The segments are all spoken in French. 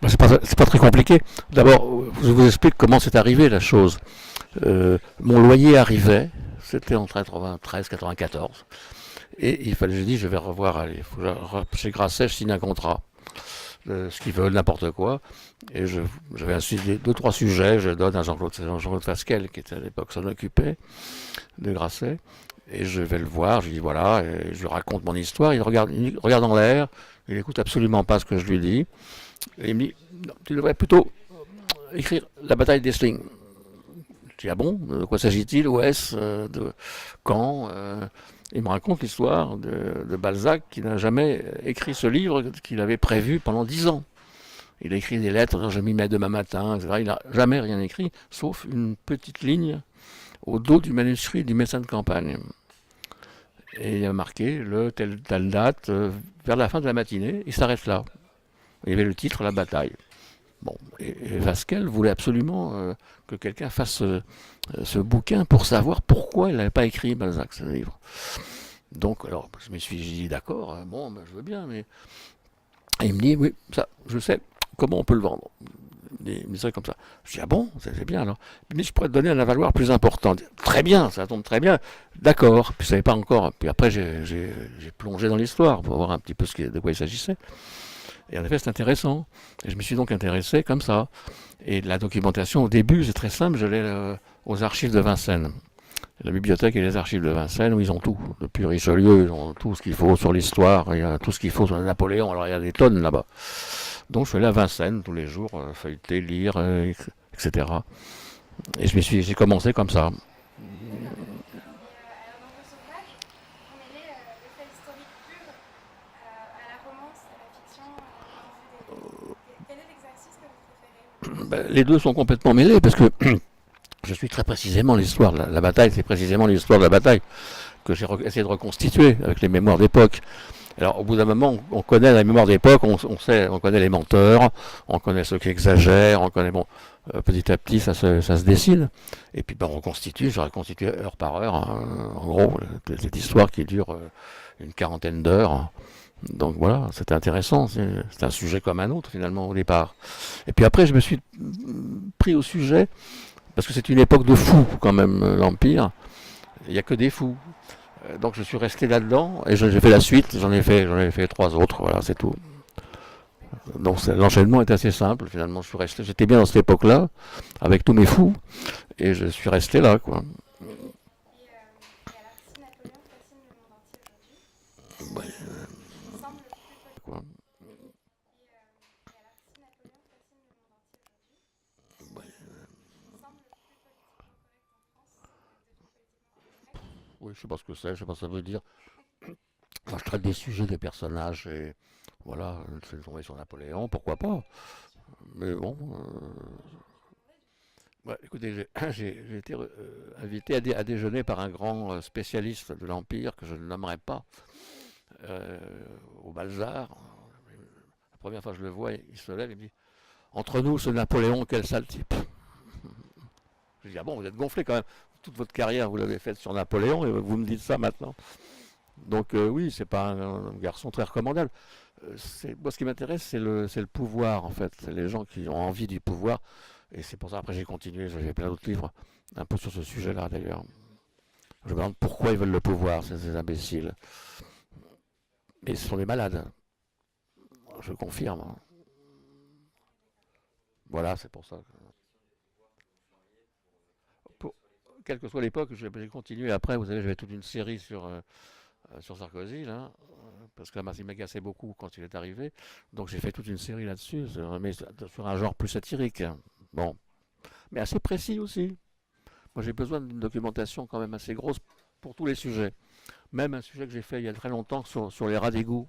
C'est pas très compliqué. D'abord, je vous explique comment c'est arrivé la chose. Mon loyer arrivait, c'était en 93-94, et il fallait, j'ai dit, je vais revoir, allez, faut que chez Grasset, je signe un contrat, ce qu'ils veulent, n'importe quoi. Et j'avais deux, trois sujets, je donne à Jean-Claude Fasquelle, qui était à l'époque s'en occupait, de Grasset. Et je vais le voir, je lui dis voilà, et je lui raconte mon histoire, il regarde en l'air, il écoute absolument pas ce que je lui dis. Et il me dit, non, tu devrais plutôt écrire la bataille d'Essling. Je dis, ah bon, de quoi s'agit-il, où est-ce, de quand Il me raconte l'histoire de Balzac qui n'a jamais écrit ce livre qu'il avait prévu pendant 10 ans. Il a écrit des lettres, je m'y mets demain matin, etc. Il n'a jamais rien écrit, sauf une petite ligne au dos du manuscrit du médecin de campagne. Et il a marqué telle date, vers la fin de la matinée, il s'arrête là. Il y avait le titre, La bataille. Bon, et Fasquelle voulait absolument que quelqu'un fasse ce bouquin pour savoir pourquoi il n'avait pas écrit Balzac, ce livre. Donc, alors, je me suis dit, d'accord, bon, ben, je veux bien, mais. Et il me dit, oui, ça, je sais, comment on peut le vendre. Il me dit ça comme ça. Je dis, ah bon, c'est bien alors. Il me dit, je pourrais te donner un avaloir plus important. Très bien, ça tombe très bien. D'accord. Puis je ne savais pas encore. Puis après, j'ai plongé dans l'histoire pour voir un petit peu de quoi il s'agissait. Et en effet, c'est intéressant. Et je me suis donc intéressé comme ça. Et la documentation, au début, c'est très simple. Je l'ai aux archives de Vincennes. La bibliothèque et les archives de Vincennes, où ils ont tout. Depuis Richelieu, ils ont tout ce qu'il faut sur l'histoire. Il y a tout ce qu'il faut sur Napoléon. Alors, il y a des tonnes là-bas. Donc, je suis allé à Vincennes tous les jours, feuilleter, lire, etc. Et j'ai commencé comme ça. Ben, les deux sont complètement mêlés parce que je suis très précisément l'histoire. La bataille, c'est précisément l'histoire de la bataille que j'ai essayé de reconstituer avec les mémoires d'époque. Alors, au bout d'un moment, on connaît la mémoire d'époque, on connaît les menteurs, on connaît ceux qui exagèrent, on connaît, bon, petit à petit, ça se dessine. Et puis, ben, je reconstitue heure par heure, hein, en gros, cette histoire qui dure une quarantaine d'heures. Donc voilà, c'était intéressant. C'est un sujet comme un autre, finalement, au départ. Et puis après, je me suis pris au sujet, parce que c'est une époque de fous, quand même, l'Empire. Il n'y a que des fous. Donc je suis resté là-dedans et j'ai fait la suite, j'en ai fait trois autres, voilà, c'est tout. Donc l'enchaînement est assez simple, finalement, j'étais bien dans cette époque-là, avec tous mes fous, et je suis resté là, quoi. Ouais, quoi. Ouais. Oui, je sais pas ce que c'est, je sais pas ce que ça veut dire. Enfin, je traite des sujets, des personnages, et voilà, c'est tombé sur Napoléon, pourquoi pas. Mais bon, ouais, écoutez, j'ai été invité à déjeuner par un grand spécialiste de l'Empire que je ne nommerai pas, euh, au Balzar. La première fois que je le vois, il se lève et me dit, entre nous, ce Napoléon, quel sale type. Je dis, ah bon, vous êtes gonflé quand même. Toute votre carrière, vous l'avez faite sur Napoléon et vous me dites ça maintenant. Donc oui, c'est pas un garçon très recommandable. Moi, ce qui m'intéresse, c'est le pouvoir, en fait. C'est les gens qui ont envie du pouvoir. Et c'est pour ça, après, j'ai continué. J'ai plein d'autres livres, un peu sur ce sujet-là, d'ailleurs. Je me demande pourquoi ils veulent le pouvoir, ces imbéciles. Et ce sont des malades. Je confirme. Voilà, c'est pour ça. Pour, quelle que soit l'époque, j'ai continué. Après, vous savez, j'avais toute une série sur Sarkozy, là, parce que il m'agaçait beaucoup quand il est arrivé. Donc j'ai fait toute une série là-dessus, mais sur un genre plus satirique. Bon, mais assez précis aussi. Moi, j'ai besoin d'une documentation quand même assez grosse pour tous les sujets. Même un sujet que j'ai fait il y a très longtemps sur les rats d'égout.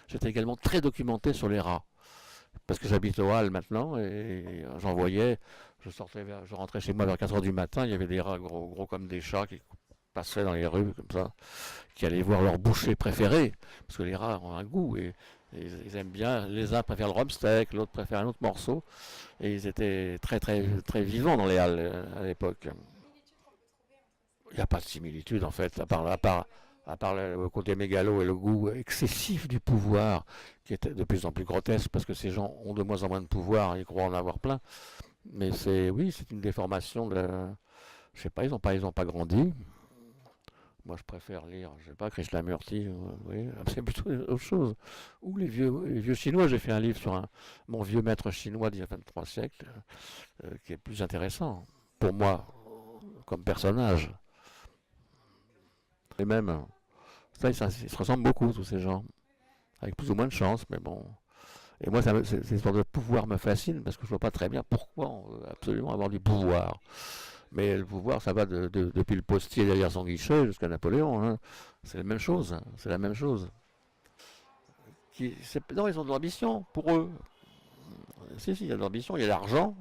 J'étais également très documenté sur les rats. Parce que j'habite au Hall maintenant et j'en voyais. Je rentrais chez moi vers 4 heures du matin, il y avait des rats gros, gros comme des chats qui passaient dans les rues comme ça, qui allaient voir leur boucher préféré. Parce que les rats ont un goût et ils aiment bien. Les uns préfèrent le rumsteak, l'autre préfère un autre morceau. Et ils étaient très, très, très vivants dans les Halles à l'époque. Il n'y a pas de similitude en fait, à part à part le côté mégalo et le goût excessif du pouvoir, qui est de plus en plus grotesque, parce que ces gens ont de moins en moins de pouvoir, ils croient en avoir plein. Mais c'est, oui, c'est une déformation de, je sais pas, ils ont pas grandi. Moi, je préfère lire, je sais pas, Krishnamurti, oui, c'est plutôt autre chose. Ou les vieux chinois, j'ai fait un livre sur mon vieux maître chinois d'il y a 23 siècles, qui est plus intéressant, pour moi, comme personnage. Et même, ils se ressemblent beaucoup, tous ces gens, avec plus ou moins de chance, mais bon. Et moi, ces histoires de pouvoir me fascinent, parce que je vois pas très bien pourquoi on veut absolument avoir du pouvoir. Mais le pouvoir, ça va depuis le postier derrière son guichet jusqu'à Napoléon. Hein. C'est la même chose. Hein. C'est la même chose. Non, ils ont de l'ambition pour eux. Si, il y a de l'ambition, il y a l'argent,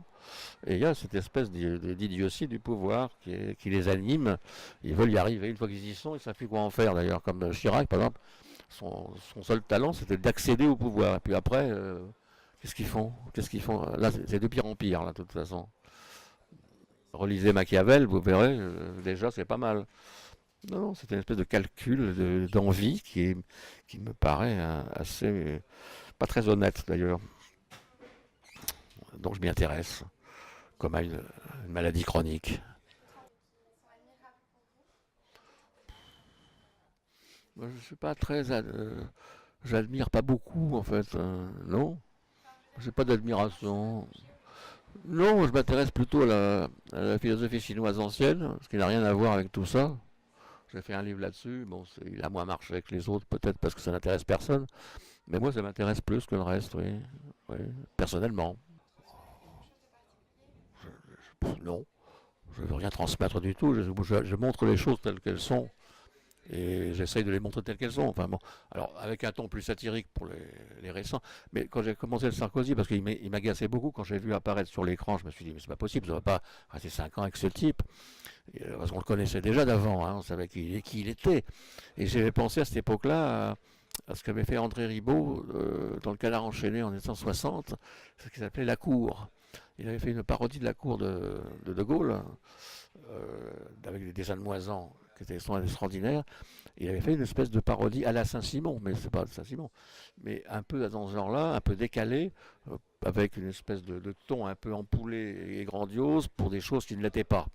et il y a cette espèce d'idiotie du pouvoir qui les anime. Ils veulent y arriver. Une fois qu'ils y sont, ils ne savent plus quoi en faire. D'ailleurs, comme Chirac, par exemple, son seul talent, c'était d'accéder au pouvoir. Et puis après, qu'est-ce qu'ils font? Qu'est-ce qu'ils font? Là, c'est de pire en pire, là, de toute façon. Relisez Machiavel, vous verrez, déjà, c'est pas mal. Non, non, c'est une espèce de calcul, d'envie qui me paraît assez, pas très honnête d'ailleurs. Donc je m'y intéresse, comme à une maladie chronique. Moi, je suis pas très, j'admire pas beaucoup en fait, non. J'ai pas d'admiration. Non, je m'intéresse plutôt à la philosophie chinoise ancienne, ce qui n'a rien à voir avec tout ça. J'ai fait un livre là-dessus. Bon, il a moins marché que les autres, peut-être parce que ça n'intéresse personne. Mais moi, ça m'intéresse plus que le reste, oui. Oui, personnellement. Non, je ne veux rien transmettre du tout. Je montre les choses telles qu'elles sont. Et j'essaye de les montrer telles qu'elles sont. Enfin bon, alors avec un ton plus satirique pour les récents. Mais quand j'ai commencé le Sarkozy, parce qu'il m'agaçait beaucoup quand j'ai vu apparaître sur l'écran, je me suis dit mais c'est pas possible, ça va pas rester 5 ans avec ce type. Parce qu'on le connaissait déjà d'avant, hein, on savait qui il était. Et j'avais pensé à cette époque-là à ce qu'avait fait André Ribaud dans le Canard enchaîné en 1960, ce qui s'appelait La Cour. Il avait fait une parodie de la cour de Gaulle, avec des dessins de Moisan qui étaient extraordinaires. Il avait fait une espèce de parodie à la Saint-Simon, mais c'est pas Saint-Simon, mais un peu dans ce genre-là, un peu décalé, avec une espèce de ton un peu empoulé et grandiose pour des choses qui ne l'étaient pas.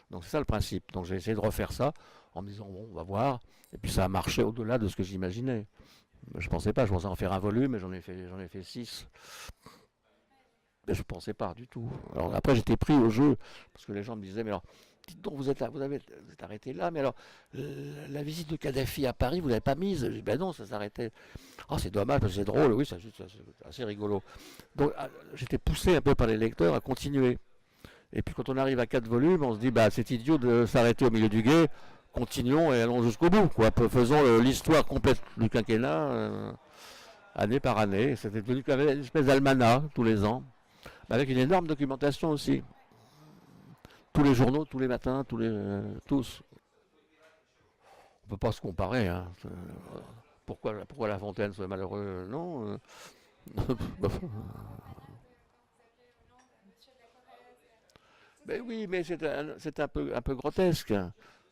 Donc c'est ça le principe. Donc j'ai essayé de refaire ça en me disant bon, on va voir. Et puis ça a marché au-delà de ce que j'imaginais. Je pensais pas, je pensais en faire un volume, et j'en ai fait 6. Mais je pensais pas du tout. Alors après j'étais pris au jeu parce que les gens me disaient mais alors dites donc vous êtes arrêté là, mais alors la visite de Kadhafi à Paris vous l'avez pas mise? Je dis ben non, ça s'arrêtait. Oh c'est dommage parce que c'est drôle, oui c'est assez rigolo. Donc j'étais poussé un peu par les lecteurs à continuer. Et puis quand on arrive à 4 volumes, on se dit bah c'est idiot de s'arrêter au milieu du guet. Continuons et allons jusqu'au bout. Quoi. Faisons l'histoire complète du quinquennat, année par année. C'était devenu une espèce d'almanach tous les ans, avec une énorme documentation aussi. Tous les journaux, tous les matins, tous. On peut pas se comparer. Hein. Pourquoi La Fontaine soit malheureux? Non. Ben oui, mais c'est un peu grotesque.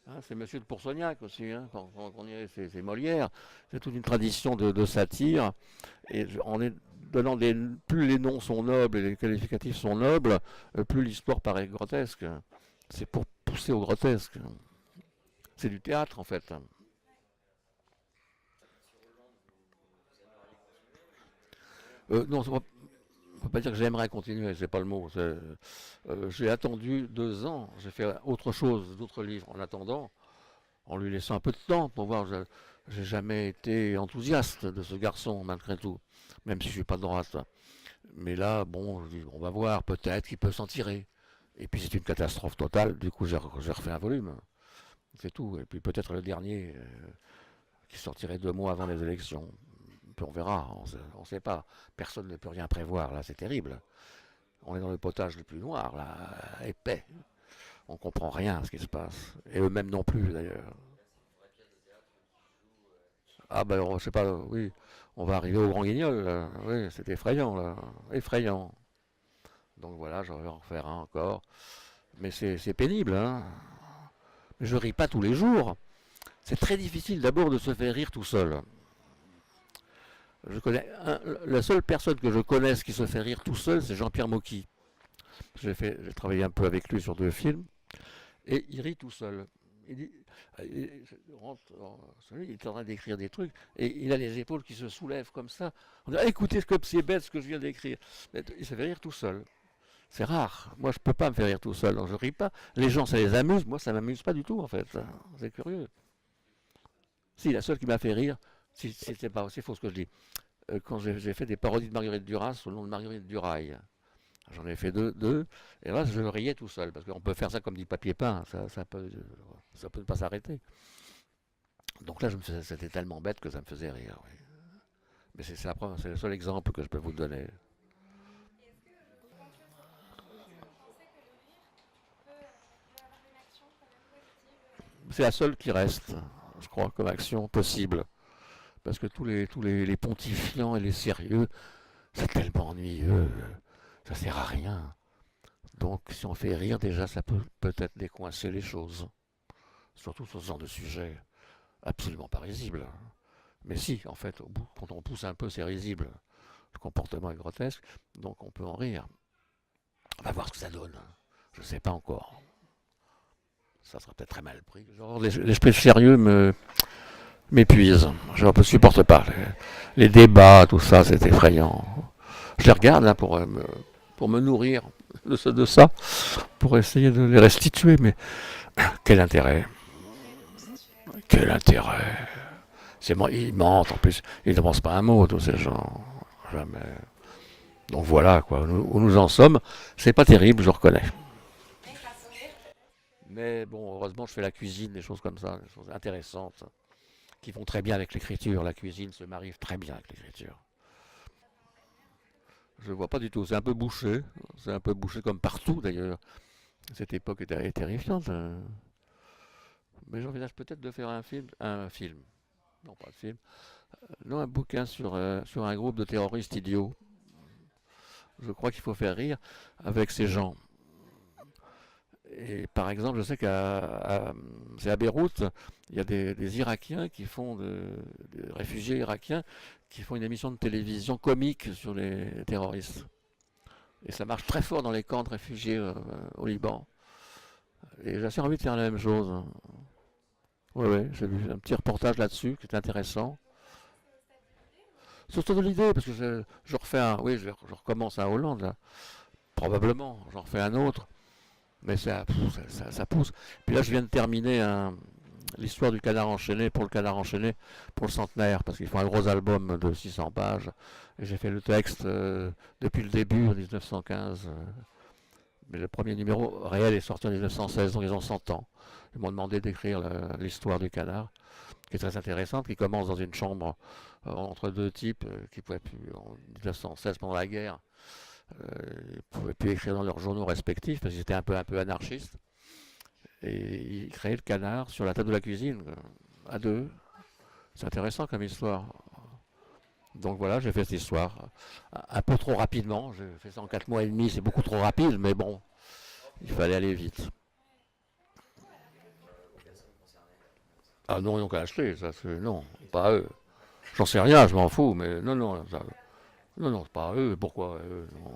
Hein, c'est Monsieur de Pourceaugnac aussi, hein, quand on y est, c'est Molière. C'est toute une tradition de satire. Et donnant plus les noms sont nobles et les qualificatifs sont nobles, plus l'histoire paraît grotesque. C'est pour pousser au grotesque. C'est du théâtre en fait. Non, on ne peut pas dire que j'aimerais continuer, c'est pas le mot. J'ai attendu 2 ans, j'ai fait autre chose, d'autres livres en attendant, en lui laissant un peu de temps pour voir. J'ai jamais été enthousiaste de ce garçon, malgré tout, même si je suis pas de droite. Mais là, bon, je dis, on va voir, peut-être qu'il peut s'en tirer. Et puis c'est une catastrophe totale, du coup j'ai refait un volume, c'est tout. Et puis peut-être le dernier, qui sortirait 2 mois avant les élections. Puis on verra, on ne sait pas. Personne ne peut rien prévoir, là, c'est terrible. On est dans le potage le plus noir, là, épais. On comprend rien à ce qui se passe. Et eux-mêmes non plus, d'ailleurs. Ah ben, je sais pas, oui, on va arriver au Grand Guignol, là. Oui, c'est effrayant, là. Effrayant. Donc voilà, je vais en refaire un encore. Mais c'est pénible, hein. Mais je ris pas tous les jours. C'est très difficile d'abord de se faire rire tout seul. Je connais la seule personne que je connaisse qui se fait rire tout seul, c'est Jean-Pierre Mocky. J'ai travaillé un peu avec lui sur 2 films, et il rit tout seul. Il dit, il est en train d'écrire des trucs, et il a les épaules qui se soulèvent comme ça. On dit, ah, écoutez, comme c'est bête ce que je viens d'écrire. Il se fait rire tout seul. C'est rare. Moi, je peux pas me faire rire tout seul, donc je ris pas. Les gens, ça les amuse. Moi, ça m'amuse pas du tout, en fait. C'est curieux. Si, la seule qui m'a fait rire, si c'est pas aussi faux ce que je dis, quand j'ai fait des parodies de Marguerite Duras sous le nom de Marguerite Durail. J'en ai fait deux, et là je riais tout seul, parce qu'on peut faire ça comme du papier peint, ça peut pas s'arrêter. Donc là, c'était tellement bête que ça me faisait rire. Oui. Mais c'est le seul exemple que je peux vous donner. C'est la seule qui reste, je crois, comme action possible. Parce que tous les pontifiants et les sérieux, c'est tellement ennuyeux, ça sert à rien. Donc si on fait rire, déjà, ça peut peut-être décoincer les choses. Surtout sur ce genre de sujet absolument pas risible. Mais si, en fait, au bout, quand on pousse un peu, c'est risible. Le comportement est grotesque, donc on peut en rire. On va voir ce que ça donne. Je ne sais pas encore. Ça sera peut-être très mal pris. Genre, l'esprit sérieux m'épuise. Je ne supporte pas. Les débats, tout ça, c'est effrayant. Je les regarde hein, pour me nourrir de ça, pour essayer de les restituer, mais quel intérêt? Quel intérêt? Ils mentent en plus, ils ne pensent pas un mot, tous ces gens. Jamais. Donc voilà, quoi, où nous en sommes. C'est pas terrible, je reconnais. Mais bon, heureusement, je fais la cuisine, des choses comme ça, des choses intéressantes, qui vont très bien avec l'écriture. La cuisine se marie très bien avec l'écriture. Je ne vois pas du tout. C'est un peu bouché comme partout d'ailleurs. Cette époque est terrifiante. Mais j'envisage peut-être de faire un film. Non, pas de film. Non, un bouquin sur un groupe de terroristes idiots. Je crois qu'il faut faire rire avec ces gens. Et par exemple, je sais c'est à Beyrouth, il y a des Irakiens des réfugiés irakiens qui font une émission de télévision comique sur les terroristes. Et ça marche très fort dans les camps de réfugiés au Liban. Et j'ai assez envie de faire la même chose. Oui, oui, j'ai vu un petit reportage là-dessus qui est intéressant. Surtout de l'idée, parce que je refais oui, je recommence à Hollande, là. Probablement, j'en refais un autre, mais ça pousse. Puis là, je viens de terminer l'histoire du canard enchaîné, pour le canard enchaîné, pour le centenaire, parce qu'il faut un gros album de 600 pages. Et j'ai fait le texte depuis le début, en 1915. Mais le premier numéro réel est sorti en 1916, donc ils ont 100 ans. Ils m'ont demandé d'écrire l'histoire du canard, qui est très intéressante, qui commence dans une chambre entre deux types qui pouvaient plus, en 1916, pendant la guerre, ils ne pouvaient plus écrire dans leurs journaux respectifs, parce qu'ils étaient un peu anarchistes. Et ils créaient le canard sur la table de la cuisine, à deux. C'est intéressant comme histoire. Donc voilà, j'ai fait cette histoire. Un peu trop rapidement, j'ai fait ça en 4 mois et demi, c'est beaucoup trop rapide, mais bon, il fallait aller vite. Ah non, ils n'ont qu'à acheter, non, pas eux. J'en sais rien, je m'en fous, mais non, non, non, non, c'est pas eux, pourquoi eux, non.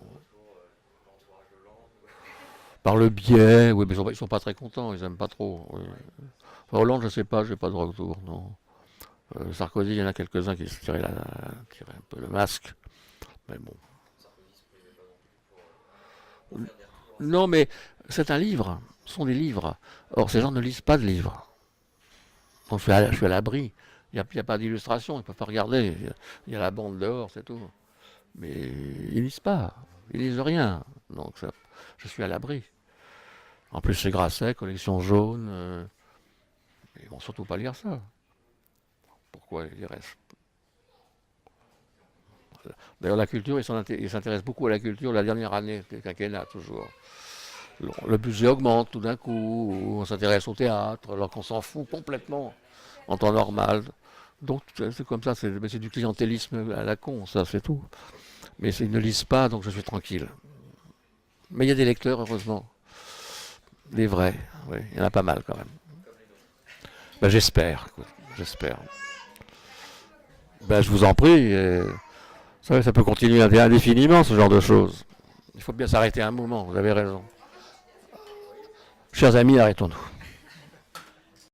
Par le biais, oui, mais ils sont pas très contents, ils aiment pas trop. Oui. Enfin, Hollande, je sais pas, j'ai pas de retour, non. Sarkozy, il y en a quelques-uns qui se tiraient un peu le masque, mais bon. Non, mais c'est un livre, ce sont des livres. Or, ces gens ne lisent pas de livres. Donc, je suis à l'abri. Il y a pas d'illustration, ils ne peuvent pas regarder. Il y a la bande dehors, c'est tout. Mais ils lisent pas, ils lisent rien. Donc, je suis à l'abri. En plus, c'est Grasset, collection jaune. Ils vont surtout pas lire ça. Pourquoi ils restent? D'ailleurs, la culture, ils s'intéressent beaucoup à la culture la dernière année du quinquennat, toujours. Le budget augmente tout d'un coup, on s'intéresse au théâtre, alors qu'on s'en fout complètement en temps normal. Donc c'est comme ça, mais c'est du clientélisme à la con, ça c'est tout. Mais ils ne lisent pas, donc je suis tranquille. Mais il y a des lecteurs, heureusement. Des vrais, oui, il y en a pas mal quand même. Ben, j'espère, écoute, j'espère. Ben, je vous en prie. Vous savez, ça peut continuer indéfiniment, ce genre de choses. Il faut bien s'arrêter un moment, vous avez raison. Chers amis, arrêtons-nous.